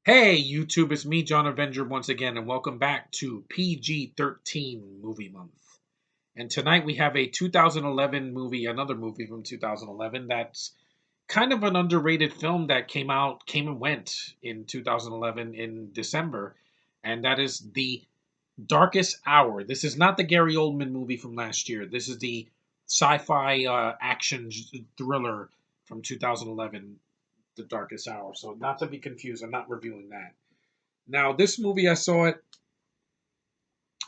Hey, YouTube, it's me, John Avenger, once again, and welcome back to PG-13 Movie Month. And tonight we have a 2011 movie, another movie from 2011 that's kind of an underrated film that came and went in 2011 in December, and that is The Darkest Hour. This is not the Gary Oldman movie from last year. This is the sci-fi action thriller from 2011, The Darkest Hour. So not to be confused, I'm not reviewing that. Now, this movie, I saw it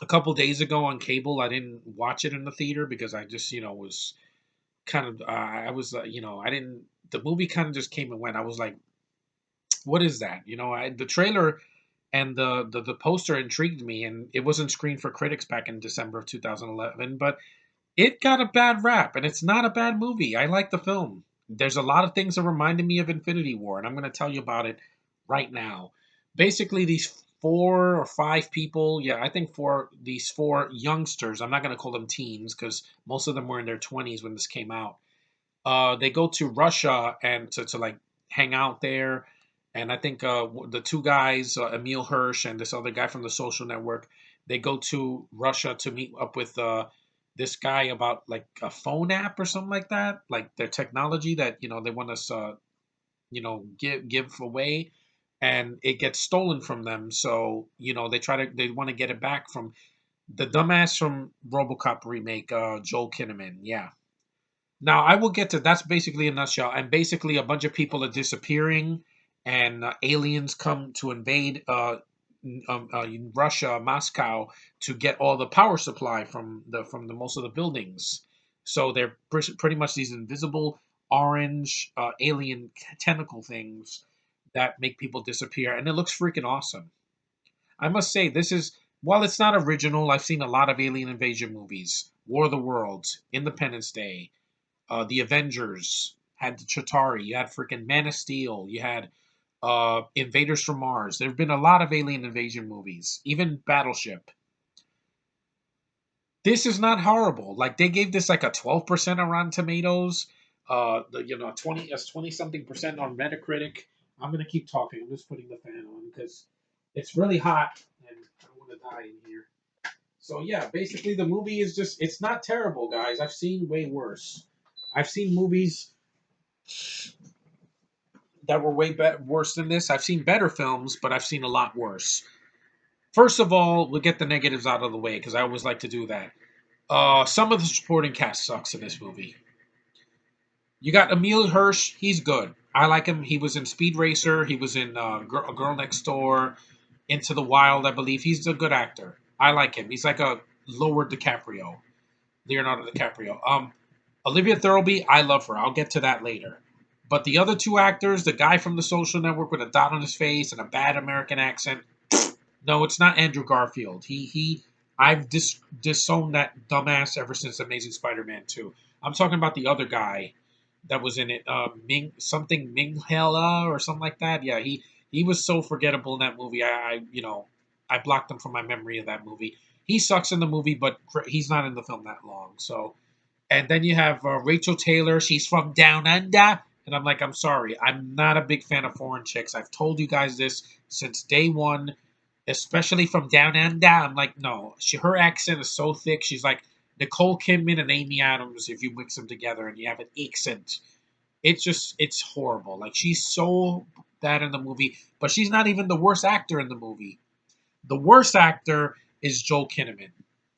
a couple days ago on cable. I didn't watch it in the theater because I just, was kind of, I was, I didn't, the movie kind of just came and went. I was like, what is that? The trailer and the poster intrigued me, and it wasn't screened for critics back in December of 2011, but it got a bad rap, and it's not a bad movie. I like the film. There's a lot of things that reminded me of Infinity War, and I'm going to tell you about it right now. Basically, these four or five people, yeah, I think these four youngsters, I'm not going to call them teens because most of them were in their 20s when this came out. They go to Russia and to like hang out there. And I think the two guys, Emil Hirsch and this other guy from the Social Network, they go to Russia to meet up with this guy about like a phone app or something like that, like their technology that they want us give away, and it gets stolen from them. So they want to get it back from the dumbass from RoboCop remake, Joel Kinnaman. Yeah. Now I will get to that's basically a nutshell. And basically, a bunch of people are disappearing, and aliens come to invade Russia, Moscow, to get all the power supply from the most of the buildings. So they're pretty much these invisible orange alien tentacle things that make people disappear, and it looks freaking awesome. I must say, this is while it's not original. I've seen a lot of alien invasion movies: War of the Worlds, Independence Day, the Avengers, had the Chitauri, you had freaking Man of Steel, you had Invaders from Mars. There have been a lot of alien invasion movies, even Battleship. This is not horrible. Like they gave this like a 12% on Rotten Tomatoes. 20 something percent on Metacritic. I'm gonna keep talking. I'm just putting the fan on because it's really hot and I don't want to die in here. So yeah, basically the movie is it's not terrible, guys. I've seen way worse. I've seen movies that were worse than this. I've seen better films, but I've seen a lot worse. First of all, we'll get the negatives out of the way because I always like to do that. Some of the supporting cast sucks in this movie. You got Emil Hirsch. He's good. I like him. He was in Speed Racer. He was in Girl Next Door, Into the Wild, I believe. He's a good actor. I like him. He's like a lower DiCaprio, Leonardo DiCaprio. Olivia Thirlby, I love her. I'll get to that later. But the other two actors, the guy from the Social Network with a dot on his face and a bad American accent, no, it's not Andrew Garfield. I've disowned that dumbass ever since Amazing Spider-Man 2. I'm talking about the other guy that was in it, Ming Hela or something like that. Yeah, he was so forgettable in that movie. I blocked him from my memory of that movie. He sucks in the movie, but he's not in the film that long. So, and then you have Rachel Taylor. She's from Down Under. And I'm like, I'm sorry. I'm not a big fan of foreign chicks. I've told you guys this since day one, especially from Down Under. I'm like, no. Her accent is so thick. She's like Nicole Kidman and Amy Adams if you mix them together and you have an accent. It's horrible. Like, she's so bad in the movie, but she's not even the worst actor in the movie. The worst actor is Joel Kinnaman.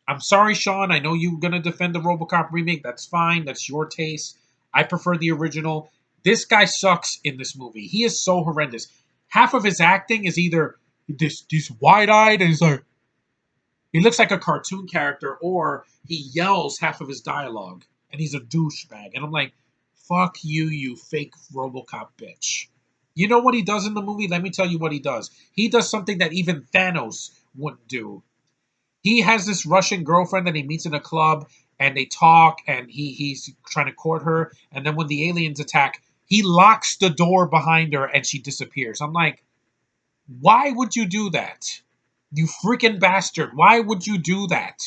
I'm sorry, Sean. I know you're going to defend the Robocop remake. That's fine. That's your taste. I prefer the original. This guy sucks in this movie. He is so horrendous. Half of his acting is either this wide-eyed and he's like he looks like a cartoon character, or he yells half of his dialogue and he's a douchebag. And I'm like, fuck you, you fake Robocop bitch. You know what he does in the movie? Let me tell you what he does. He does something that even Thanos wouldn't do. He has this Russian girlfriend that he meets in a club, and they talk, and he's trying to court her. And then when the aliens attack, he locks the door behind her, and she disappears. I'm like, why would you do that? You freaking bastard! Why would you do that?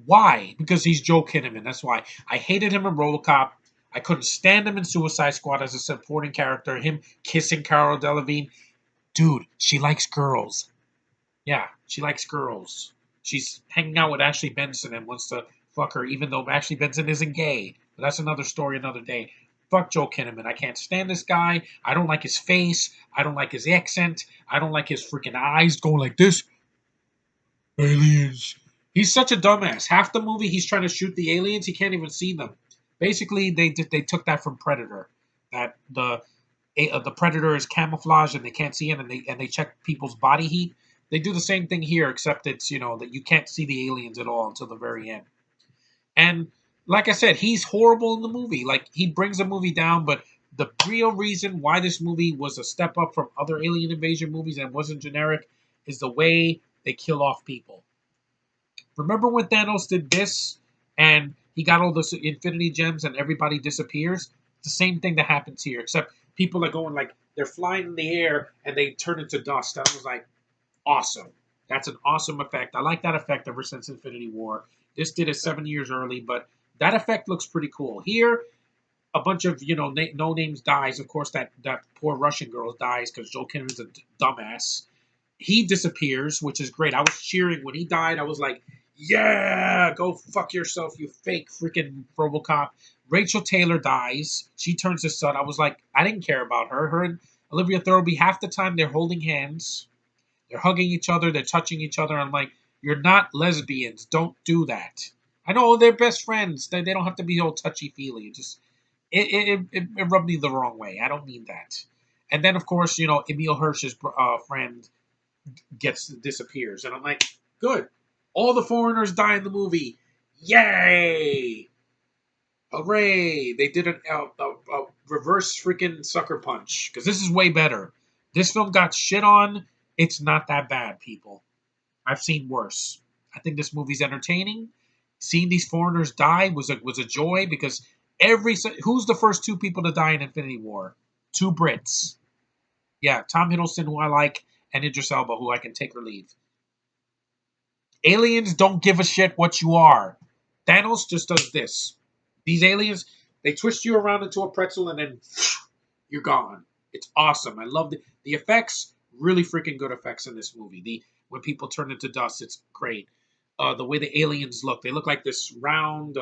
Why? Because he's Joe Kinnaman. That's why I hated him in RoboCop. I couldn't stand him in Suicide Squad as a supporting character. Him kissing Carol Delevingne. Dude, she likes girls. Yeah, she likes girls. She's hanging out with Ashley Benson and wants to fuck her, even though Ashley Benson isn't gay. But that's another story, another day. Fuck Joe Kinnaman. I can't stand this guy. I don't like his face. I don't like his accent. I don't like his freaking eyes going like this. Aliens. He's such a dumbass. Half the movie he's trying to shoot the aliens, he can't even see them. Basically, they took that from Predator. That the predator is camouflage and they can't see him, and they check people's body heat. They do the same thing here, except it's that you can't see the aliens at all until the very end. And like I said, he's horrible in the movie. Like he brings the movie down, but the real reason why this movie was a step up from other alien invasion movies and wasn't generic is the way they kill off people. Remember when Thanos did this and he got all the Infinity Gems and everybody disappears? It's the same thing that happens here, except people are going like they're flying in the air and they turn into dust. That was like awesome. That's an awesome effect. I like that effect ever since Infinity War. This did it 7 years early, but that effect looks pretty cool. Here, a bunch of no names dies. Of course, that poor Russian girl dies because Joel Kinnaman's a dumbass. He disappears, which is great. I was cheering when he died. I was like, "Yeah, go fuck yourself, you fake freaking RoboCop." Rachel Taylor dies. She turns to Sun. I was like, I didn't care about her. Her and Olivia Thirlby, half the time they're holding hands, they're hugging each other, they're touching each other. I'm like, you're not lesbians. Don't do that. I know they're best friends. They don't have to be all touchy feely. It rubbed me the wrong way. I don't need that. And then of course, Emil Hirsch's friend disappears, and I'm like, good. All the foreigners die in the movie. Yay! Hooray! They did a reverse freaking sucker punch because this is way better. This film got shit on. It's not that bad, people. I've seen worse. I think this movie's entertaining. Seeing these foreigners die was a joy because who's the first two people to die in Infinity War? Two Brits. Yeah, Tom Hiddleston, who I like, and Idris Elba, who I can take or leave. Aliens don't give a shit what you are. Thanos just does this. These aliens, they twist you around into a pretzel and then you're gone. It's awesome. I love the effects. Really freaking good effects in this movie. The when people turn into dust, it's great. The way the aliens look, they look like this round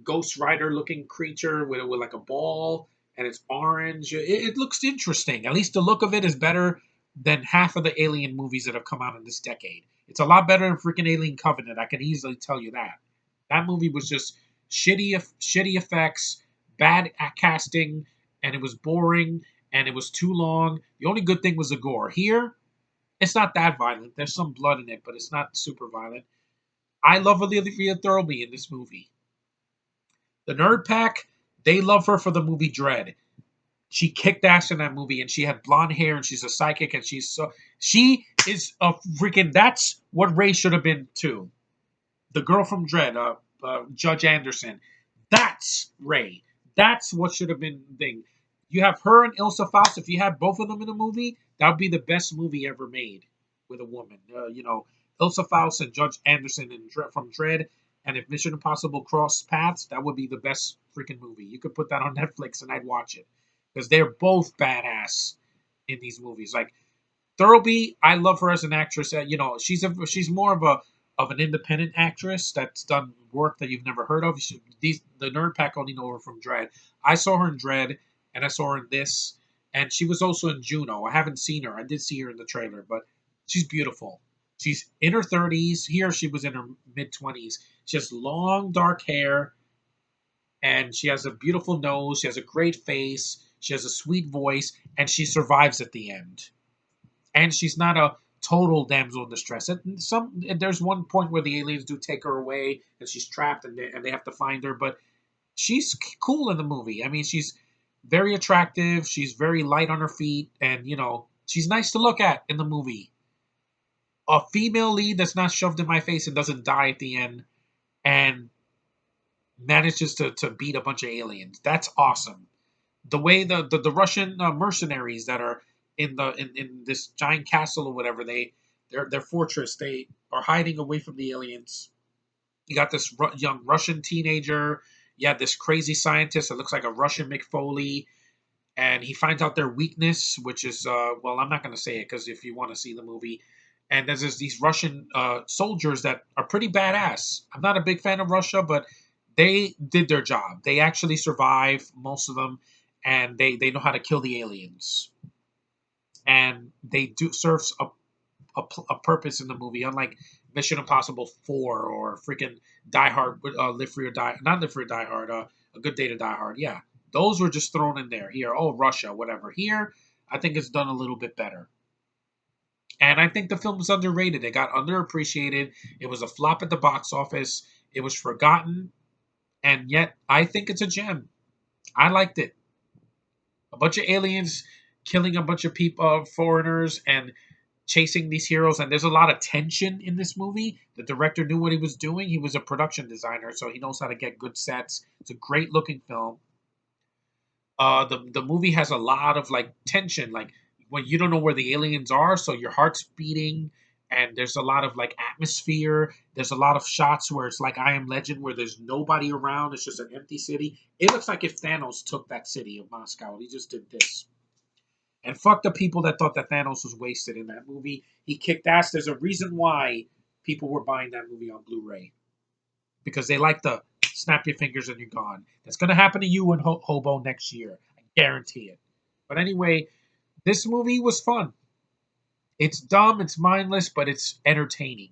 Ghost Rider looking creature with like a ball, and it's orange. It looks interesting. At least the look of it is better than half of the Alien movies that have come out in this decade. It's a lot better than freaking Alien Covenant. I can easily tell you that. That movie was just shitty effects, bad casting, and it was boring and it was too long. The only good thing was the gore. Here, it's not that violent. There's some blood in it, but it's not super violent. I love Olivia Thirlby in this movie. The Nerd Pack, they love her for the movie Dread. She kicked ass in that movie, and she had blonde hair, and she's a psychic, and she is a freaking. That's what Ray should have been too. The girl from Dread, Judge Anderson. That's Ray. That's what should have been the thing. You have her and Ilsa Faust. If you had both of them in a movie, that would be the best movie ever made with a woman. Ilsa Faust and Judge Anderson from Dread. And if Mission Impossible crossed paths, that would be the best freaking movie. You could put that on Netflix and I'd watch it because they're both badass in these movies. Like Thirlby, I love her as an actress. She's more of an independent actress that's done work that you've never heard of. The Nerd Pack only know her from Dread. I saw her in Dread, and I saw her in this, and she was also in Juno. I haven't seen her. I did see her in the trailer, but she's beautiful. She's in her 30s. Here she was in her mid 20s. She has long dark hair, and she has a beautiful nose. She has a great face. She has a sweet voice, and she survives at the end. And she's not a total damsel in distress. There's one point where the aliens do take her away, and she's trapped, and they have to find her. But she's cool in the movie. I mean, she's very attractive. She's very light on her feet, and she's nice to look at in the movie. A female lead that's not shoved in my face and doesn't die at the end, and manages to beat a bunch of aliens. That's awesome. The way the Russian mercenaries that are in this giant castle or whatever, their fortress, they are hiding away from the aliens. You got this young Russian teenager You have this crazy scientist that looks like a Russian McFoley, and he finds out their weakness, which is well, I'm not going to say it because if you want to see the movie, and there's these Russian soldiers that are pretty badass. I'm not a big fan of Russia, but they did their job. They actually survive, most of them, and they know how to kill the aliens, and they do serves a purpose in the movie, unlike Mission Impossible 4 or freaking Die Hard, Live Free or Die, not Live Free or Die Hard, A Good Day to Die Hard. Yeah, those were just thrown in there. Here, oh, Russia, whatever. Here, I think it's done a little bit better. And I think the film was underrated. It got underappreciated. It was a flop at the box office. It was forgotten. And yet, I think it's a gem. I liked it. A bunch of aliens killing a bunch of people, foreigners, and chasing these heroes, and there's a lot of tension in this movie. The director knew what he was doing. He was a production designer, so he knows how to get good sets. It's a great looking film. The movie has a lot of like tension, like when you don't know where the aliens are, so your heart's beating, and there's a lot of like atmosphere. There's a lot of shots where it's like I Am Legend, where there's nobody around. It's just an empty city. It looks like if Thanos took that city of Moscow. He just did this. And fuck the people that thought that Thanos was wasted in that movie. He kicked ass. There's a reason why people were buying that movie on Blu-ray, because they like the snap your fingers and you're gone. That's gonna happen to you in Hobo next year. I guarantee it. But anyway, this movie was fun. It's dumb, it's mindless, but it's entertaining.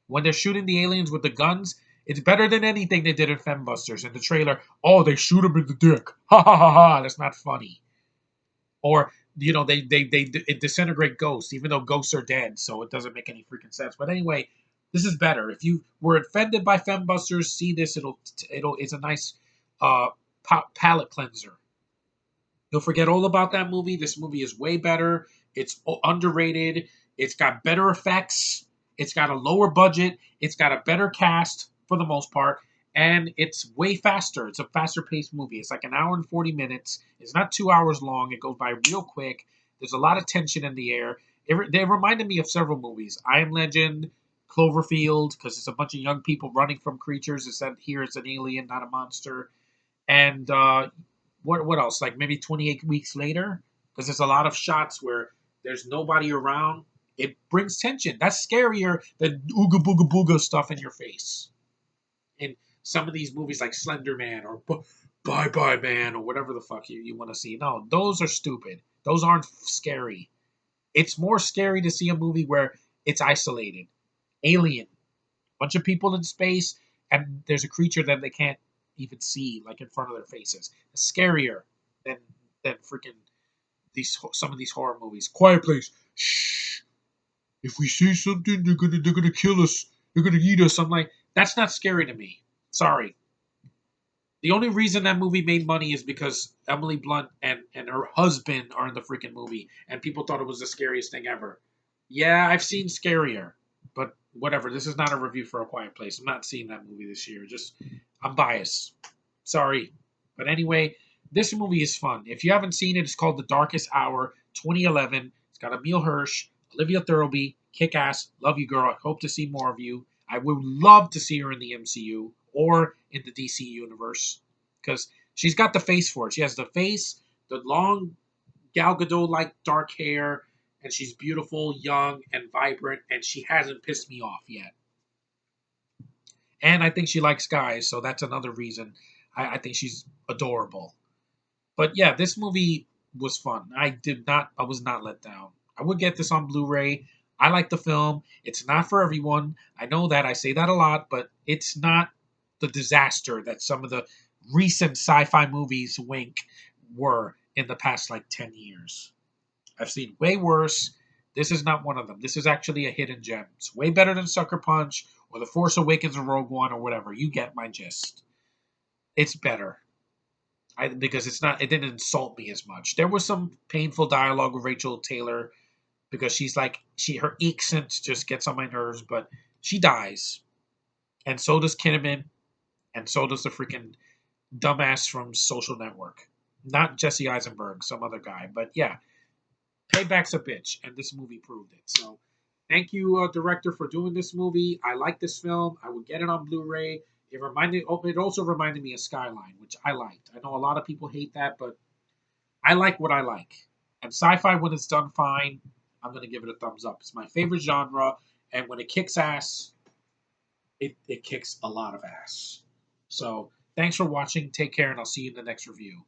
When they're shooting the aliens with the guns, it's better than anything they did in Fembusters. In the trailer, oh, they shoot him in the dick. Ha ha ha ha. That's not funny. Or they disintegrate ghosts, even though ghosts are dead, so it doesn't make any freaking sense. But anyway, this is better. If you were offended by Fembusters, see this. It's a nice uh palate cleanser. You'll forget all about that movie. This movie is way better. It's underrated. It's got better effects. It's got a lower budget. It's got a better cast for the most part. And it's way faster. It's a faster paced movie. It's like an hour and 40 minutes. It's not 2 hours long. It goes by real quick. There's a lot of tension in the air. They reminded me of several movies. I Am Legend, Cloverfield, because it's a bunch of young people running from creatures. Instead, here it's an alien, not a monster. And what else? Like maybe 28 weeks later, because there's a lot of shots where there's nobody around. It brings tension. That's scarier than ooga booga booga stuff in your face. In some of these movies like Slender Man or Bye Bye Man or whatever the fuck you want to see. No, those are stupid. Those aren't scary. It's more scary to see a movie where it's isolated. Alien. Bunch of people in space, and there's a creature that they can't even see, like in front of their faces. It's scarier than freaking these some of these horror movies. Quiet Place. Shh. If we say something, they're gonna kill us. They're gonna eat us. I'm like, that's not scary to me. Sorry. The only reason that movie made money is because Emily Blunt and her husband are in the freaking movie, and people thought it was the scariest thing ever. Yeah, I've seen scarier, but whatever. This is not a review for A Quiet Place. I'm not seeing that movie this year. Just I'm biased. Sorry, but anyway, this movie is fun. If you haven't seen it, it's called The Darkest Hour, 2011. It's got Emil Hirsch, Olivia Thirlby, kick ass. Love you, girl. I hope to see more of you. I would love to see her in the MCU or in the DC universe because she's got the face for it. She has the face, the long Gal Gadot like dark hair, and she's beautiful, young, and vibrant, and she hasn't pissed me off yet. And I think she likes guys, so that's another reason. I think she's adorable. But yeah, this movie was fun. I was not let down. I would get this on Blu-ray. I like the film. It's not for everyone. I know that. I say that a lot, but it's not the disaster that some of the recent sci-fi movies wink were in the past like 10 years. I've seen way worse. This is not one of them. This is actually a hidden gem. It's way better than Sucker Punch or The Force Awakens or Rogue One or whatever. You get my gist. It's better. Because it didn't insult me as much. There was some painful dialogue with Rachel Taylor because she's like her accent just gets on my nerves, but she dies, and so does Kinnaman, and so does the freaking dumbass from Social Network. Not Jesse Eisenberg, some other guy, but yeah, payback's a bitch, and this movie proved it. So, thank you, director, for doing this movie. I like this film. I would get it on Blu-ray. It also reminded me of Skyline, which I liked. I know a lot of people hate that, but I like what I like. And sci-fi, when it's done fine, I'm gonna give it a thumbs up. It's my favorite genre, and when it kicks ass, it kicks a lot of ass. So thanks for watching. Take care, and I'll see you in the next review.